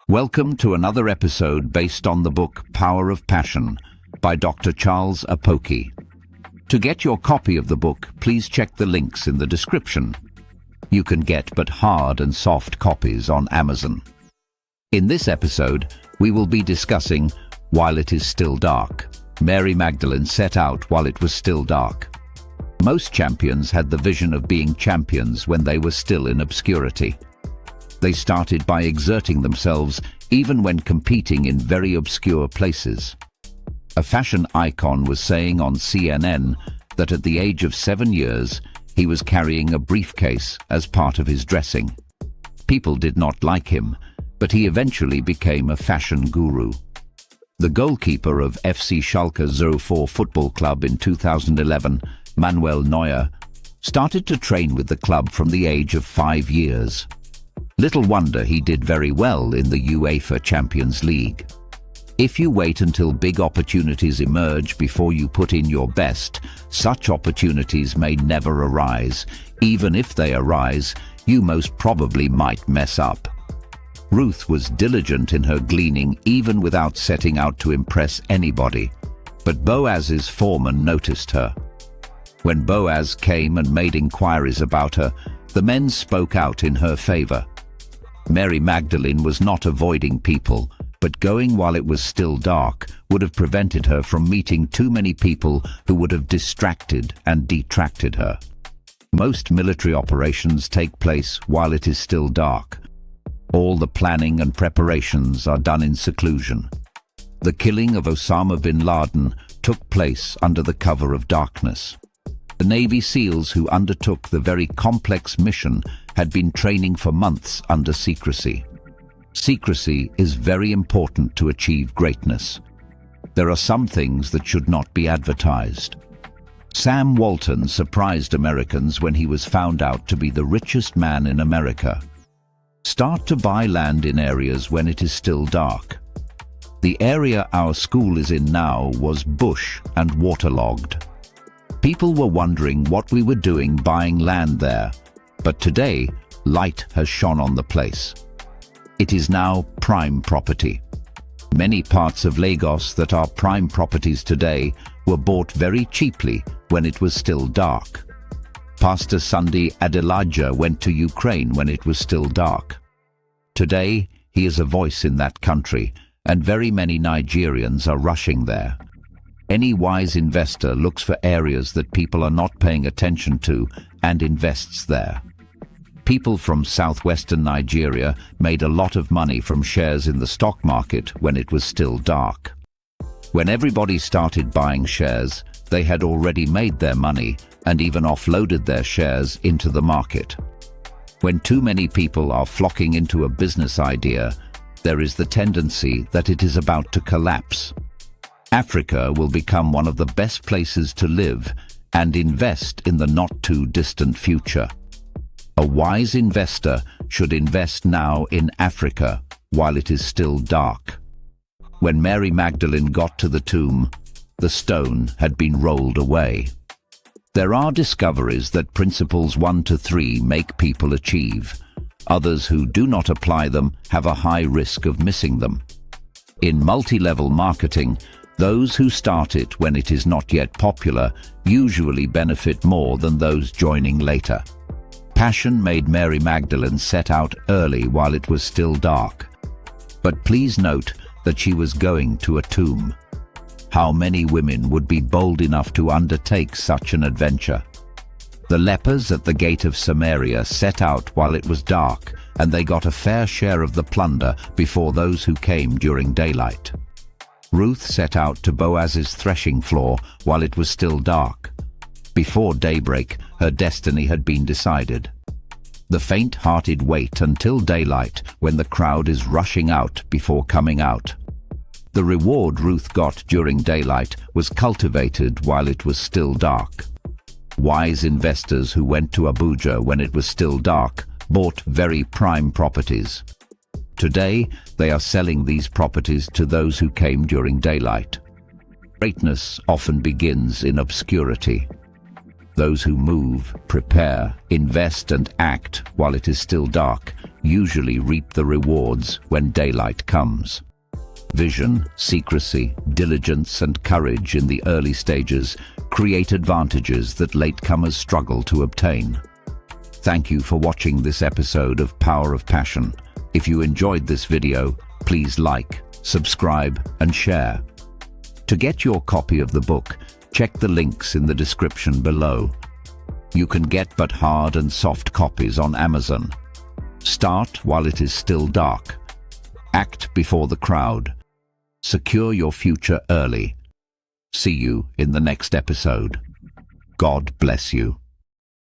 Welcome to another episode based on the book Power of Passion by Dr. Charles Apoki. To get your copy of the book, please check the links in the description. You can get but hard and soft copies on Amazon. In this episode, we will be discussing While It Is Still Dark. Mary Magdalene set out while it was still dark. Most champions had the vision of being champions when they were still in obscurity. They started by exerting themselves even when competing in very obscure places. A fashion icon was saying on CNN that at the age of 7 years, he was carrying a briefcase as part of his dressing. People did not like him, but he eventually became a fashion guru. The goalkeeper of FC Schalke 04 football club in 2011, Manuel Neuer, started to train with the club from the age of 5 years. Little wonder he did very well in the UEFA Champions League. If you wait until big opportunities emerge before you put in your best, such opportunities may never arise. Even if they arise, you most probably might mess up. Ruth was diligent in her gleaning even without setting out to impress anybody. But Boaz's foreman noticed her. When Boaz came and made inquiries about her, the men spoke out in her favor. Mary Magdalene was not avoiding people, but going while it was still dark would have prevented her from meeting too many people who would have distracted and detracted her. Most military operations take place while it is still dark. All the planning and preparations are done in seclusion. The killing of Osama bin Laden took place under the cover of darkness. The Navy SEALs who undertook the very complex mission had been training for months under secrecy. Secrecy is very important to achieve greatness. There are some things that should not be advertised. Sam Walton surprised Americans when he was found out to be the richest man in America. Start to buy land in areas when it is still dark. The area our school is in now was bush and waterlogged. People were wondering what we were doing buying land there, but today light has shone on the place. It is now prime property. Many parts of Lagos that are prime properties today were bought very cheaply when it was still dark. Pastor Sunday Adelaja went to Ukraine when it was still dark. Today, he is a voice in that country, and very many Nigerians are rushing there. Any wise investor looks for areas that people are not paying attention to and invests there. People from southwestern Nigeria made a lot of money from shares in the stock market when it was still dark. When everybody started buying shares, they had already made their money and even offloaded their shares into the market. When too many people are flocking into a business idea, there is the tendency that it is about to collapse. Africa will become one of the best places to live and invest in the not-too-distant future. A wise investor should invest now in Africa while it is still dark. When Mary Magdalene got to the tomb, the stone had been rolled away. There are discoveries that principles 1 to 3 make people achieve. Others who do not apply them have a high risk of missing them. In multi-level marketing, those who start it when it is not yet popular usually benefit more than those joining later. Passion made Mary Magdalene set out early while it was still dark. But please note that she was going to a tomb. How many women would be bold enough to undertake such an adventure? The lepers at the gate of Samaria set out while it was dark, and they got a fair share of the plunder before those who came during daylight. Ruth set out to Boaz's threshing floor while it was still dark. Before daybreak, her destiny had been decided. The faint-hearted wait until daylight when the crowd is rushing out before coming out. The reward Ruth got during daylight was cultivated while it was still dark. Wise investors who went to Abuja when it was still dark bought very prime properties. Today, they are selling these properties to those who came during daylight. Greatness often begins in obscurity. Those who move, prepare, invest and act while it is still dark usually reap the rewards when daylight comes. Vision, secrecy, diligence and courage in the early stages create advantages that latecomers struggle to obtain. Thank you for watching this episode of Power of Passion. If you enjoyed this video, please like, subscribe and share. To get your copy of the book, check the links in the description below. You can get but hard and soft copies on Amazon. Start while it is still dark. Act before the crowd. Secure your future early. See you in the next episode. God bless you.